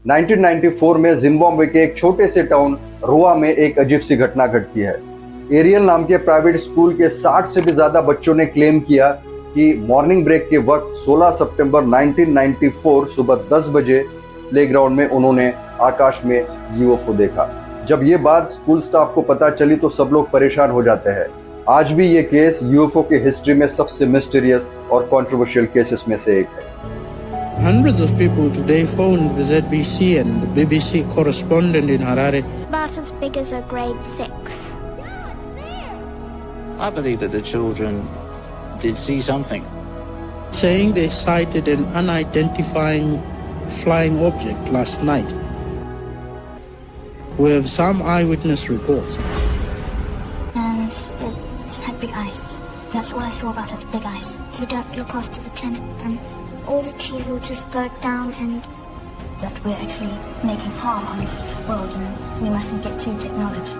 1994 में जिम्बाब्वे के एक छोटे से टाउन रोआ में एक अजीब सी घटना घटती है। एरियल नाम के प्राइवेट स्कूल के 60 से भी ज्यादा बच्चों ने क्लेम किया कि मॉर्निंग ब्रेक के वक्त 16 सितंबर 1994 सुबह 10 बजे प्लेग्राउंड में उन्होंने आकाश में यूएफओ देखा। जब ये बात स्कूल स्टाफ को पता चली तो सब लोग परेशान हो जाते हैं। आज भी ये केस यूएफओ की हिस्ट्री में सबसे मिस्टीरियस और कंट्रोवर्शियल केसेस में से एक है। Hundreds of people today phoned the ZBC and the BBC correspondent in Harare. About as big as a grade 6. I believe that the children did see something. Saying they sighted an unidentified flying object last night. We have some eyewitness reports. And it had big eyes. That's all I saw about it, big eyes. We don't look after the planet and all the trees will just go down and that we're actually making harm on this world and we mustn't get too technology.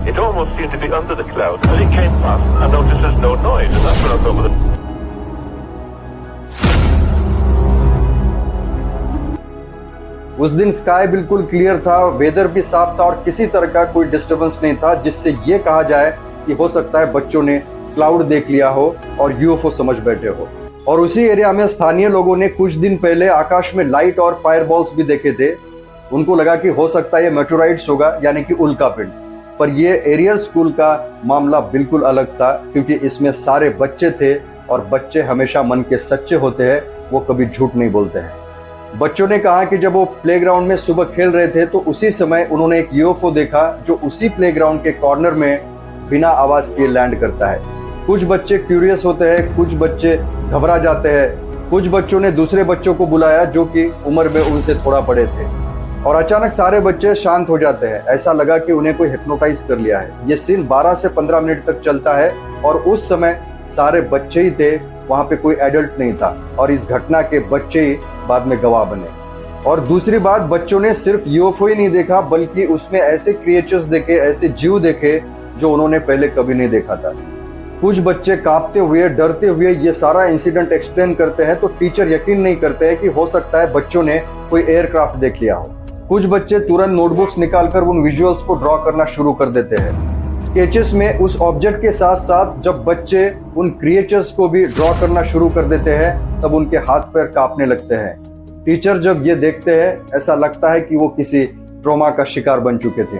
It almost seemed to be under the clouds, but it came past and noticed there's no noise, and that's when I thought, well, उस दिन sky बिल्कुल clear था, weather भी साफ था और किसी तरह का कोई डिस्टरबेंस नहीं था जिससे ये कहा जाए कि हो सकता है बच्चों ने क्लाउड देख लिया हो और यूएफओ समझ बैठे हो। और उसी एरिया में स्थानीय लोगों ने कुछ दिन पहले आकाश में लाइट और फायरबॉल्स भी देखे थे। उनको लगा कि हो सकता है ये मेटोराइट्स होगा, यानी कि उल्कापिंड। पर ये एरियल स्कूल का मामला बिल्कुल अलग था, क्योंकि इसमें सारे बच्चे थे और बच्चे हमेशा मन के सच्चे होते हैं, वो कभी झूठ नहीं बोलते हैं। बच्चों ने कहा कि जब वो प्लेग्राउंड में सुबह खेल रहे थे तो उसी समय उन्होंने एक यूएफओ देखा जो उसी प्लेग्राउंड के कॉर्नर में बिना आवाज किए लैंड करता है। कुछ बच्चे क्यूरियस होते हैं, कुछ बच्चे घबरा जाते हैं। कुछ बच्चों ने दूसरे बच्चों को बुलाया जो कि उम्र में उनसे थोड़ा बड़े थे और अचानक सारे बच्चे शांत हो जाते हैं। ऐसा लगा कि उन्हें कोई हिप्नोटाइज कर लिया है। ये सीन 12 से 15 मिनट तक चलता है और उस समय सारे बच्चे ही थे, वहां पे कोई एडल्ट नहीं था और इस घटना के बच्चे ही बाद में गवाह बने। और दूसरी बात, बच्चों ने सिर्फ यूएफओ ही नहीं देखा बल्कि उसमें ऐसे क्रिएचर्स देखे, ऐसे जीव देखे जो उन्होंने पहले कभी नहीं देखा था। कुछ बच्चे कांपते हुए, डरते हुए ये सारा इंसिडेंट एक्सप्लेन करते हैं तो टीचर यकीन नहीं करते हैं कि हो सकता है बच्चों ने कोई एयरक्राफ्ट देख लिया हो। कुछ बच्चे तुरंत नोटबुक्स निकालकर उन विजुअल्स को ड्रॉ करना शुरू कर देते हैं। स्केचेस में उस ऑब्जेक्ट के साथ साथ जब बच्चे उन क्रिएचर्स को भी ड्रॉ करना शुरू कर देते हैं तब उनके हाथ पैर कांपने लगते हैं। टीचर जब ये देखते हैं ऐसा लगता है कि वो किसी ट्रॉमा का शिकार बन चुके थे।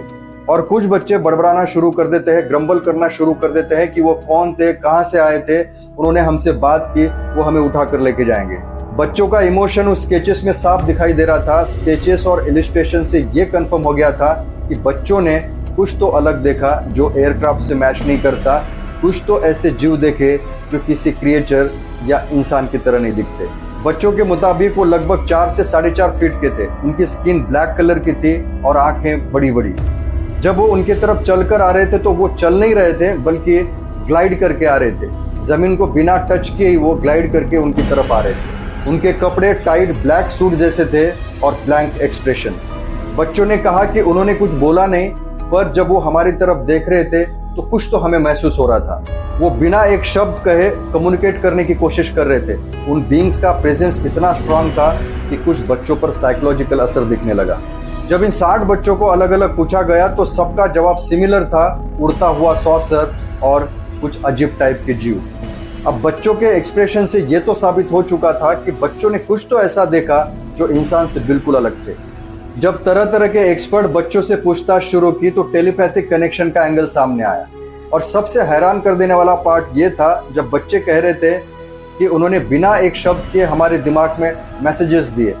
और कुछ बच्चे बड़बड़ाना शुरू कर देते हैं, ग्रम्बल करना शुरू कर देते हैं कि वो कौन थे, कहाँ से आए थे, उन्होंने हमसे बात की, वो हमें उठाकर लेके जाएंगे। बच्चों का इमोशन उस स्केचेस में साफ दिखाई दे रहा था। स्केचेस और इलिस्ट्रेशन से ये कंफर्म हो गया था कि बच्चों ने कुछ तो अलग देखा जो एयरक्राफ्ट से मैच नहीं करता। कुछ तो ऐसे जीव देखे जो किसी क्रिएचर या इंसान की तरह नहीं दिखते। बच्चों के मुताबिक वो लगभग 4 से 4.5 फीट के थे। उनकी स्किन ब्लैक कलर की थी और आंखें बड़ी बड़ी। जब वो उनके तरफ चलकर आ रहे थे तो वो चल नहीं रहे थे बल्कि ग्लाइड करके आ रहे थे। जमीन को बिना टच किए ही वो ग्लाइड करके उनकी तरफ आ रहे थे। उनके कपड़े टाइट ब्लैक सूट जैसे थे और ब्लैंक एक्सप्रेशन। बच्चों ने कहा कि उन्होंने कुछ बोला नहीं, पर जब वो हमारी तरफ देख रहे थे तो कुछ तो हमें महसूस हो रहा था। वो बिना एक शब्द कहे कम्युनिकेट करने की कोशिश कर रहे थे। उन बीइंग्स का प्रेजेंस इतना स्ट्रांग था कि कुछ बच्चों पर साइकोलॉजिकल असर दिखने लगा। जब इन 60 बच्चों को अलग अलग पूछा गया तो सबका जवाब सिमिलर था, उड़ता हुआ सॉसर और कुछ अजीब टाइप के जीव। अब बच्चों के एक्सप्रेशन से ये तो साबित हो चुका था कि बच्चों ने कुछ तो ऐसा देखा जो इंसान से बिल्कुल अलग थे। जब तरह तरह के एक्सपर्ट बच्चों से पूछताछ शुरू की तो टेलीपैथिक कनेक्शन का एंगल सामने आया। और सबसे हैरान कर देने वाला पार्ट ये था जब बच्चे कह रहे थे कि उन्होंने बिना एक शब्द के हमारे दिमाग में मैसेजेस दिए।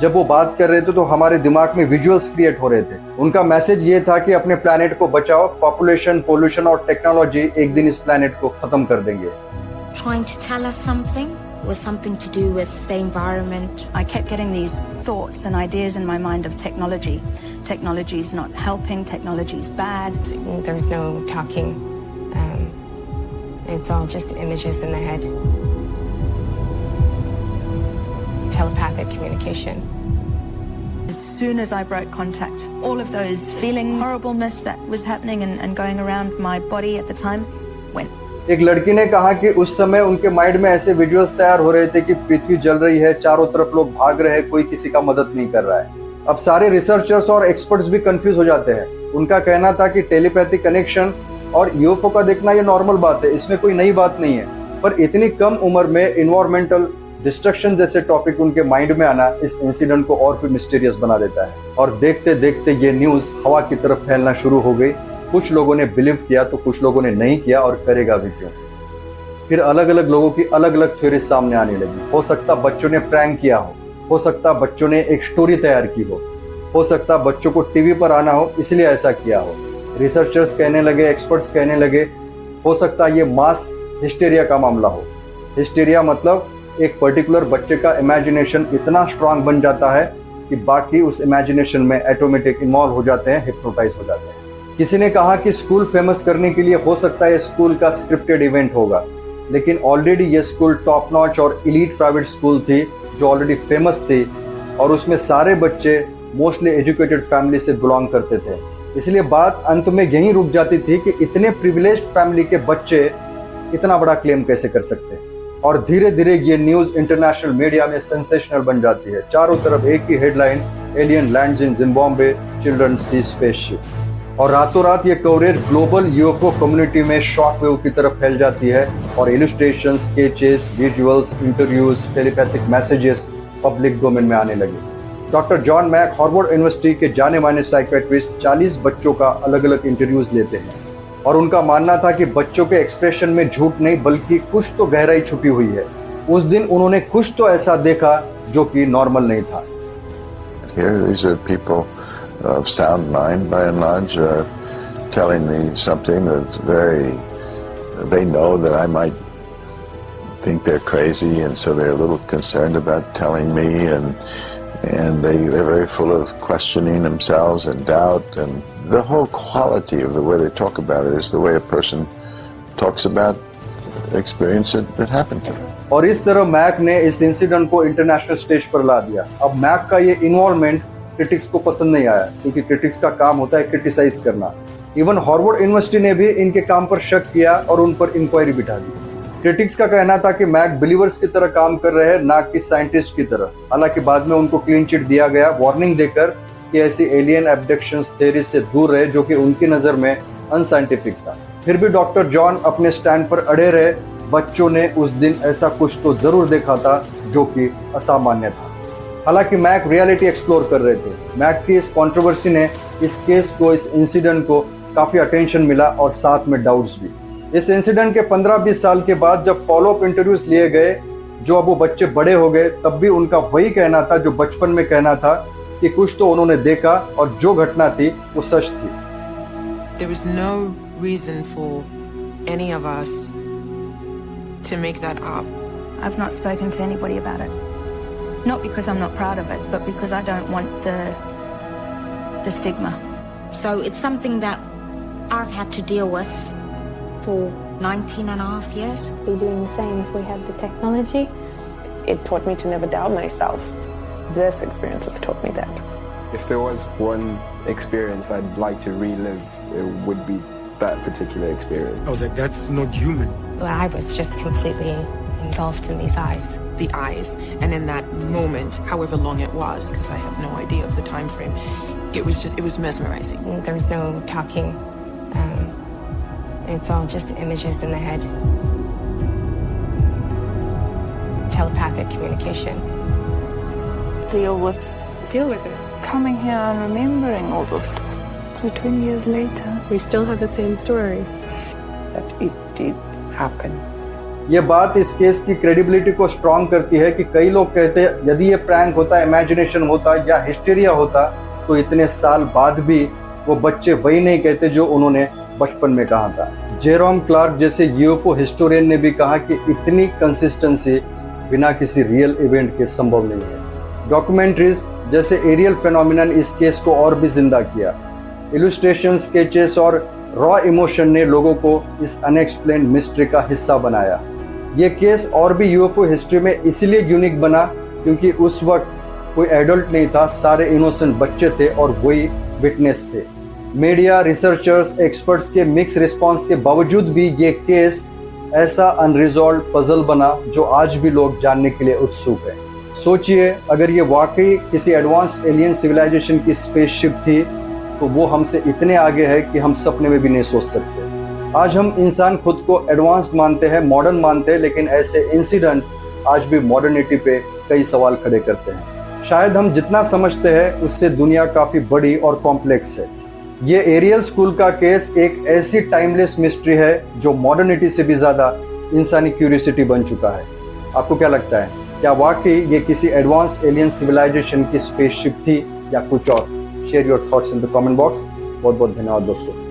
जब वो बात कर रहे थे तो हमारे दिमाग में विजुअल्स क्रिएट हो रहे थे। उनका मैसेज ये था कि अपने प्लैनेट को बचाओ, पॉपुलेशन, पोल्यूशन और टेक्नोलॉजी एक दिन इस प्लैनेट को खत्म कर देंगे। Trying to tell us something was something to do with the environment. I kept getting these thoughts and ideas in my mind of technology. Technology's not helping, technology's bad. There's no talking. It's all just images in the head. Telepathic communication. As soon as I broke contact, all of those feelings, horribleness that was happening and going around my body at the time went. एक लड़की ने कहा कि उस समय उनके mind में ऐसे वीडियोस तैयार हो रहे थे कि पृथ्वी जल रही है, चारों तरफ लोग भाग रहे हैं, कोई किसी का मदद नहीं कर रहा है। अब सारे रिसर्चर्स और एक्सपर्ट्स भी कंफ्यूज हो जाते हैं। उनका कहना था कि टेलीपैथिक कनेक्शन और यूएफओ का देखना ये नॉर्मल बात है, इसमें कोई नई बात नहीं है। पर इतनी कम उम्र में इन्वायरमेंटल डिस्ट्रक्शन जैसे टॉपिक उनके माइंड में आना इस इंसिडेंट को और भी मिस्टीरियस बना देता है। और देखते देखते ये न्यूज हवा की तरफ फैलना शुरू हो गई। कुछ लोगों ने बिलीव किया तो कुछ लोगों ने नहीं किया, और करेगा भी क्यों। फिर अलग अलग लोगों की अलग अलग थ्योरीज सामने आने लगी। हो सकता बच्चों ने प्रैंक किया हो सकता बच्चों ने एक स्टोरी तैयार की हो सकता बच्चों को टीवी पर आना हो इसलिए ऐसा किया हो। रिसर्चर्स कहने लगे, एक्सपर्ट्स कहने लगे, हो सकता ये मास हिस्टेरिया का मामला हो। हिस्टेरिया मतलब एक पर्टिकुलर बच्चे का इमेजिनेशन इतना स्ट्रांग बन जाता है कि बाकी उस इमेजिनेशन में ऑटोमेटिक इन्वॉल्व हो जाते हैं, हिप्नोटाइज हो जाते हैं। किसी ने कहा कि स्कूल फेमस करने के लिए हो सकता है स्कूल का स्क्रिप्टेड इवेंट होगा, लेकिन ऑलरेडी ये स्कूल टॉप नॉच और एलीट प्राइवेट स्कूल थी जो ऑलरेडी फेमस थी, और उसमें सारे बच्चे मोस्टली एजुकेटेड फैमिली से बिलोंग करते थे। इसलिए बात अंत में यहीं रुक जाती थी कि इतने प्रिविलेज्ड फैमिली के बच्चे इतना बड़ा क्लेम कैसे कर सकते हैं। और धीरे धीरे ये न्यूज इंटरनेशनल मीडिया में सेंसेशनल बन जाती है। चारों तरफ एक ही headline, alien lands in Zimbabwe, children see spaceship. और रातों रात ये कवरेज ग्लोबल यूएफओ कम्युनिटी में शॉक वेव की तरफ फैल जाती है, और illustration, sketches, visuals, interviews, telepathic messages public domain में आने लगे। Doctor John Mack Harvard University के जाने माने साइकियाट्रिस्ट 40 बच्चों का अलग अलग इंटरव्यूज लेते हैं, और उनका मानना था कि बच्चों के एक्सप्रेशन में झूठ नहीं बल्कि कुछ तो गहराई छुपी हुई है। उस दिन उन्होंने कुछ तो ऐसा देखा जो कि नॉर्मल नहीं था। Here, these are people of sound mind, by and large, telling me something that's they know that I might think they're crazy, and so they're a little concerned about telling me, and they're very full of questioning themselves and doubt, and the whole quality of the way they talk about it is the way a person talks about experience that happened to them. और इस तरह Mac ने इस incident को international stage पर ला दिया। अब Mac का ये इन्वॉल्वमेंट क्रिटिक्स को पसंद नहीं आया, क्योंकि क्रिटिक्स का काम होता है क्रिटिसाइज करना। इवन हार्वर्ड यूनिवर्सिटी ने भी इनके काम पर शक किया और उन पर इंक्वायरी बिठा दी। क्रिटिक्स का कहना था कि मैक बिलीवर्स की तरह काम कर रहे हैं, ना कि साइंटिस्ट की तरह। हालांकि बाद में उनको क्लीन चिट दिया गया, वार्निंग देकर कि ऐसी एलियन एब्डक्शंस थ्योरी से दूर रहे जो कि उनकी नज़र में अनसाइंटिफिक था। फिर भी डॉक्टर जॉन अपने स्टैंड पर अड़े रहे। बच्चों ने उस दिन ऐसा कुछ तो जरूर देखा था जो कि असामान्य था। हालांकि मैक रियलिटी एक्सप्लोर कर रहे थे। मैक की इस कंट्रोवर्सी ने इस केस को, इस इंसिडेंट को काफ़ी अटेंशन मिला, और साथ में डाउट्स भी। इस इंसिडेंट के 15-20 साल के बाद जब फॉलोअप इंटरव्यूज लिए गए, जो अब वो बच्चे बड़े हो गए, तब भी उनका वही कहना था जो बचपन में कहना था कि कुछ तो उन्होंने देखा, और जो घटना थी वो सच थी। There was no reason for any of us to make that up. I've not spoken to anybody about it. Not because I'm not proud of it, but because I don't want the stigma. So it's something that I've had to deal with for 19 and a half years. Be doing the same if we had the technology. It taught me to never doubt myself. This experience has taught me that. If there was one experience I'd like to relive, it would be that particular experience. I was like, that's not human. Well, I was just completely engulfed in these eyes. The eyes, and in that moment, however long it was, because I have no idea of the time frame, it was mesmerizing. There was no talking. It's all just images in the head. Telepathic communication. Deal with it. Coming here and remembering all this stuff. So 20 years later, we still have the same story. That it did happen. ये बात इस case की credibility को strong करती है कि कई लोग कहते हैं यदि ये प्रैंक होता, इमेजिनेशन होता या हिस्टेरिया होता, तो इतने साल बाद भी वो बच्चे वही नहीं कहते जो उन्होंने बचपन में कहा था। जेरोम क्लार्क जैसे यूएफओ हिस्टोरियन ने भी कहा कि इतनी कंसिस्टेंसी बिना किसी रियल इवेंट के संभव नहीं है। डॉक्यूमेंट्रीज जैसे एरियल फेनोमेनन इस केस को और भी जिंदा किया। इलस्ट्रेशन, स्केचेस और रॉ इमोशन ने लोगों को इस अनएक्सप्लेन्ड मिस्ट्री का हिस्सा बनाया। ये केस और भी यूएफओ हिस्ट्री में इसलिए यूनिक बना क्योंकि उस वक्त कोई एडल्ट नहीं था, सारे इनोसेंट बच्चे थे और वही विटनेस थे। मीडिया, रिसर्चर्स, एक्सपर्ट्स के मिक्स रिस्पांस के बावजूद भी ये केस ऐसा अनरिजॉल्व पजल बना जो आज भी लोग जानने के लिए उत्सुक है। सोचिए, अगर ये वाकई किसी एडवांस्ड एलियन सिविलाइजेशन की स्पेसशिप थी तो वो हमसे इतने आगे है कि हम सपने में भी नहीं सोच सकते। आज हम इंसान खुद को एडवांस्ड मानते हैं, मॉडर्न मानते हैं, लेकिन ऐसे इंसिडेंट आज भी मॉडर्निटी पे कई सवाल खड़े करते हैं। शायद हम जितना समझते हैं उससे दुनिया काफ़ी बड़ी और कॉम्प्लेक्स है। ये एरियल स्कूल का केस एक ऐसी टाइमलेस मिस्ट्री है जो मॉडर्निटी से भी ज़्यादा इंसानी क्यूरियोसिटी बन चुका है। आपको क्या लगता है, क्या वाकई ये किसी एडवांस्ड एलियन सिविलाइजेशन की स्पेसशिप थी या कुछ और? Share your thoughts in the comment box. बहुत बहुत धन्यवाद दोस्तों।